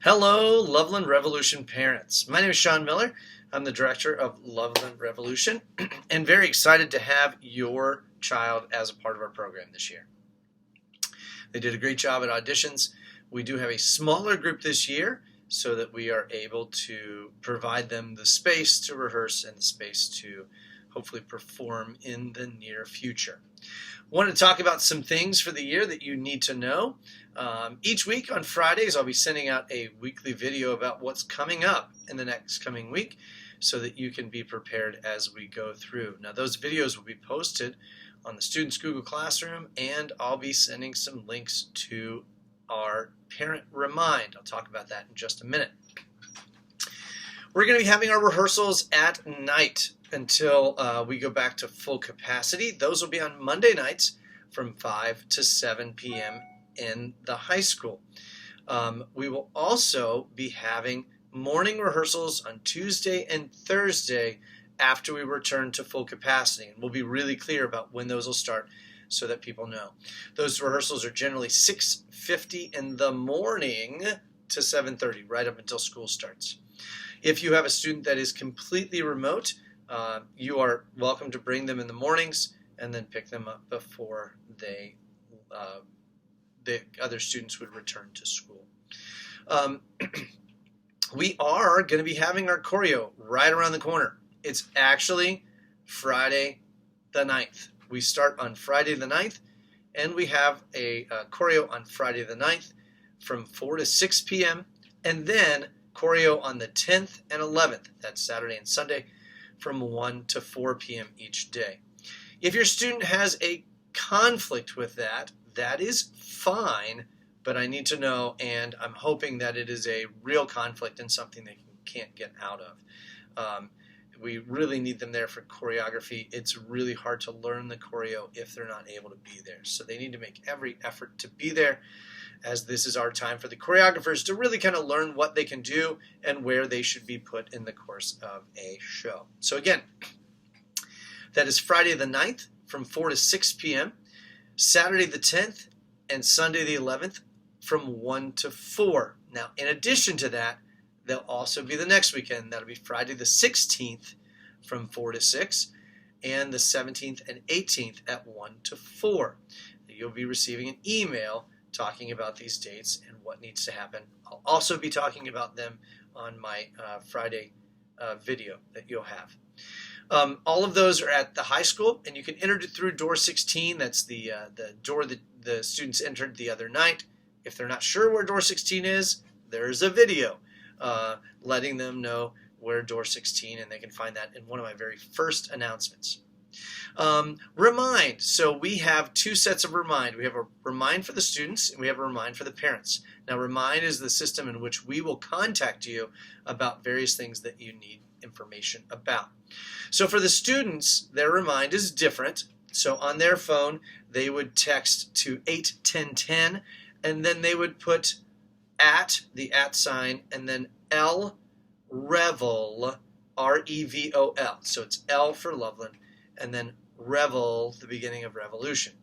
Hello, Loveland Revolution parents. My name is Sean Miller. I'm the director of Loveland Revolution and very excited to have your child as a part of our program this year. They did a great job at auditions. We do have a smaller group this year so that we are able to provide them the space to rehearse and the space to hopefully perform in the near future. I want to talk about some things for the year that you need to know. Each week on Fridays, I'll be sending out a weekly video about what's coming up in the next coming week so that you can be prepared as we go through. Now, those videos will be posted on the Students Google Classroom, and I'll be sending some links to our Parent Remind. I'll talk about that in just a minute. We're going to be having our rehearsals at night until we go back to full capacity. Those will be on Monday nights from 5 to 7 p.m. in the high school. We will also be having morning rehearsals on Tuesday and Thursday after we return to full capacity. And we'll be really clear about when those will start so that people know. Those rehearsals are generally 6:50 in the morning to 7:30, right up until school starts. If you have a student that is completely remote, you are welcome to bring them in the mornings and then pick them up before the other students would return to school. We are going to be having our choreo right around the corner. It's actually Friday the 9th. We start on Friday the 9th, and we have a choreo on Friday the 9th from 4 to 6 p.m., and then choreo on the 10th and 11th, that's Saturday and Sunday, from 1 to 4 p.m. each day. If your student has a conflict with that, that is fine, but I need to know, and I'm hoping that it is a real conflict and something they can't get out of. We really need them there for choreography. It's really hard to learn the choreo if they're not able to be there. So they need to make every effort to be there, as this is our time for the choreographers to really kind of learn what they can do and where they should be put in the course of a show. So again, that is Friday the 9th from 4 to 6 p.m., Saturday the 10th, and Sunday the 11th from 1 to 4. Now, in addition to that, there'll also be the next weekend. That'll be Friday the 16th from 4 to 6, and the 17th and 18th at 1 to 4. You'll be receiving an email talking about these dates and what needs to happen. I'll also be talking about them on my Friday video that you'll have. All of those are at the high school, and you can enter it through door 16. That's the door that the students entered the other night. If they're not sure where door 16 is, there's a video letting them know where door 16, and they can find that in one of my very first announcements. Remind. So we have two sets of Remind. We have a Remind for the students, and we have a Remind for the parents. Now, Remind is the system in which we will contact you about various things that you need information about. So for the students, their Remind is different. So on their phone, they would text to 81010, and then they would put the @ sign, and then L Revel, R-E-V-O-L. So it's L for Loveland, and then Revel, the beginning of revolution.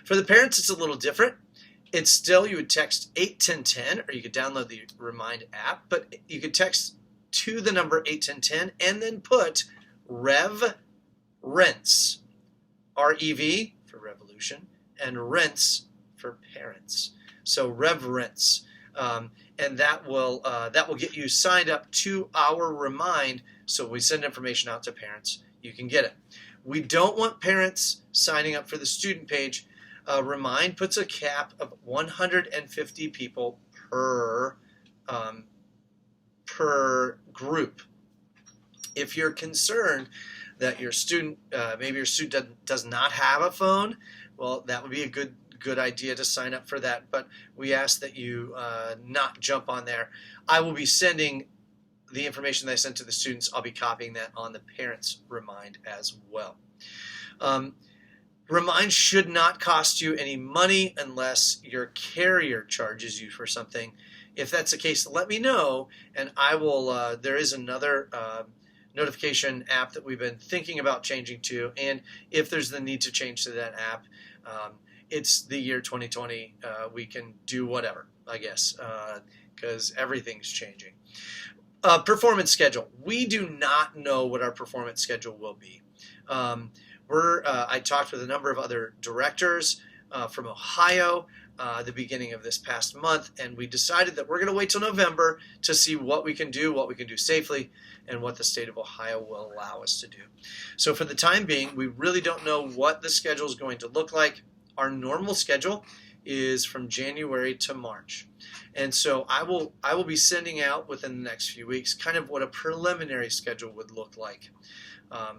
For the parents, it's a little different. It's still, you would text 81010, or you could download the Remind app, but you could text to the number 81010 and then put Reverence, R-E-V for revolution, and rents for parents. So Reverence. And that will get you signed up to our Remind, so we send information out to parents. You can get it. We don't want parents signing up for the student page. Remind puts a cap of 150 people per group. If you're concerned that your student, maybe your student does not have a phone, well, that would be a good idea to sign up for that, but we ask that you not jump on there. I will be sending the information that I sent to the students. I'll be copying that on the parents' Remind as well. Remind should not cost you any money unless your carrier charges you for something. If that's the case, let me know, and I will. There is another notification app that we've been thinking about changing to, and if there's the need to change to that app, it's the year 2020. We can do whatever, I guess. because everything's changing. Performance schedule. We do not know what our performance schedule will be. I talked with a number of other directors from Ohio the beginning of this past month, and we decided that we're going to wait till November to see what we can do safely, and what the state of Ohio will allow us to do. So for the time being, we really don't know what the schedule is going to look like. Our normal schedule is from January to March. And so I will be sending out within the next few weeks kind of what a preliminary schedule would look like.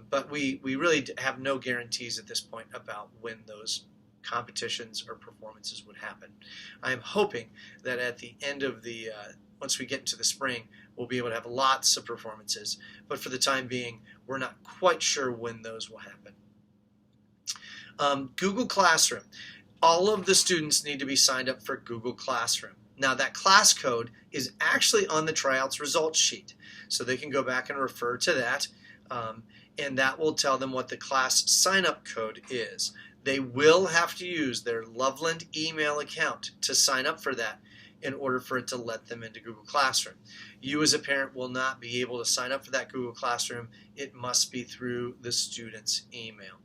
But we really have no guarantees at this point about when those competitions or performances would happen. I am hoping that at the end of once we get into the spring, we'll be able to have lots of performances. But for the time being, we're not quite sure when those will happen. Google Classroom. All of the students need to be signed up for Google Classroom. Now that class code is actually on the tryouts results sheet, so they can go back and refer to that, and that will tell them what the class sign-up code is. They will have to use their Loveland email account to sign up for that in order for it to let them into Google Classroom. You as a parent will not be able to sign up for that Google Classroom. It must be through the student's email.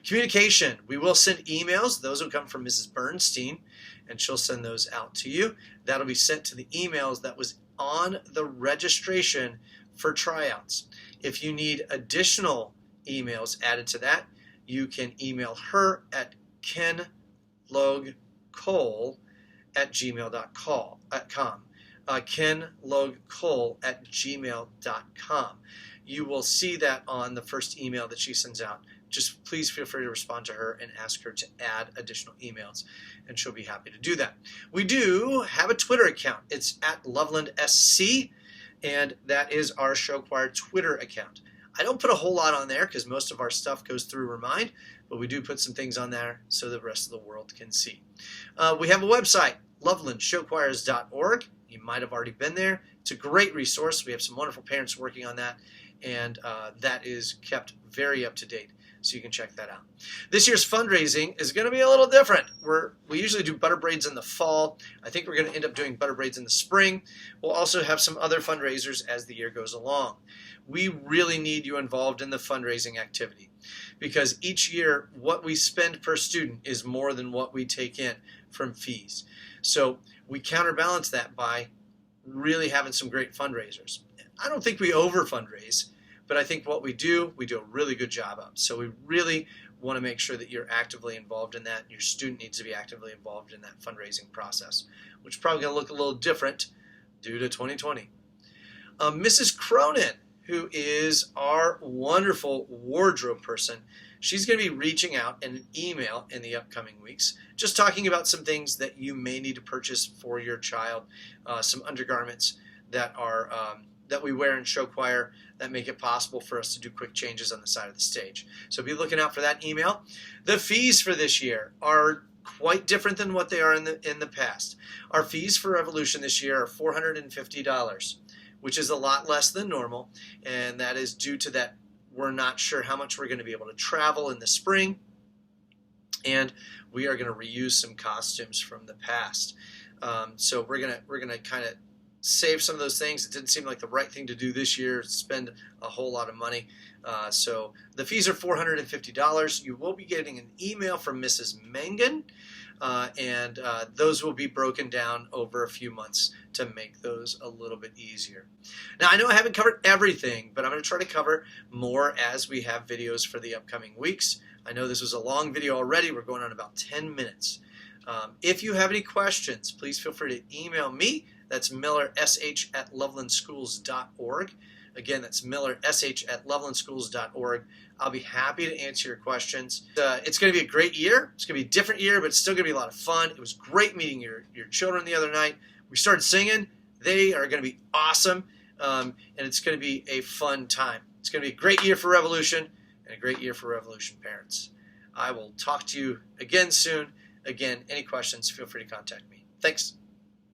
Communication. We will send emails. Those will come from Mrs. Bernstein, and she'll send those out to you. That'll be sent to the emails that was on the registration for tryouts. If you need additional emails added to that, you can email her at kenlogcole@gmail.com. kenlogcole@gmail.com. You will see that on the first email that she sends out. Just please feel free to respond to her and ask her to add additional emails, and she'll be happy to do that. We do have a Twitter account. It's at Loveland SC, and that is our show choir Twitter account. I don't put a whole lot on there because most of our stuff goes through Remind, but we do put some things on there so the rest of the world can see. We have a website, lovelandshowchoirs.org. You might have already been there. It's a great resource. We have some wonderful parents working on that, and that is kept very up to date, so you can check that out. This year's fundraising is going to be a little different. We usually do butter braids in the fall. I think we're going to end up doing butter braids in the spring. We'll also have some other fundraisers as the year goes along. We really need you involved in the fundraising activity, because each year what we spend per student is more than what we take in from fees. So we counterbalance that by really having some great fundraisers. I don't think we over fundraise, but I think what we do a really good job of. So we really want to make sure that you're actively involved in that. Your student needs to be actively involved in that fundraising process, which is probably going to look a little different due to 2020. Mrs. Cronin, who is our wonderful wardrobe person, she's going to be reaching out in an email in the upcoming weeks, just talking about some things that you may need to purchase for your child, some undergarments that we wear in show choir that make it possible for us to do quick changes on the side of the stage. So be looking out for that email. The fees for this year are quite different than what they are in the past. Our fees for Revolution this year are $450, which is a lot less than normal, and that is due to that we're not sure how much we're going to be able to travel in the spring, and we are going to reuse some costumes from the past. So we're gonna kind of save some of those things. It didn't seem like the right thing to do this year, spend a whole lot of money. So the fees are $450. You will be getting an email from Mrs. Mangan, and those will be broken down over a few months to make those a little bit easier. Now, I know I haven't covered everything, but I'm going to try to cover more as we have videos for the upcoming weeks. I know this was a long video already. We're going on about 10 minutes. If you have any questions, please feel free to email me. That's millersh@lovelandschools.org. Again, that's millersh@lovelandschools.org. I'll be happy to answer your questions. It's going to be a great year. It's going to be a different year, but it's still going to be a lot of fun. It was great meeting your children the other night. We started singing. They are going to be awesome, and it's going to be a fun time. It's going to be a great year for Revolution and a great year for Revolution parents. I will talk to you again soon. Again, any questions, feel free to contact me. Thanks.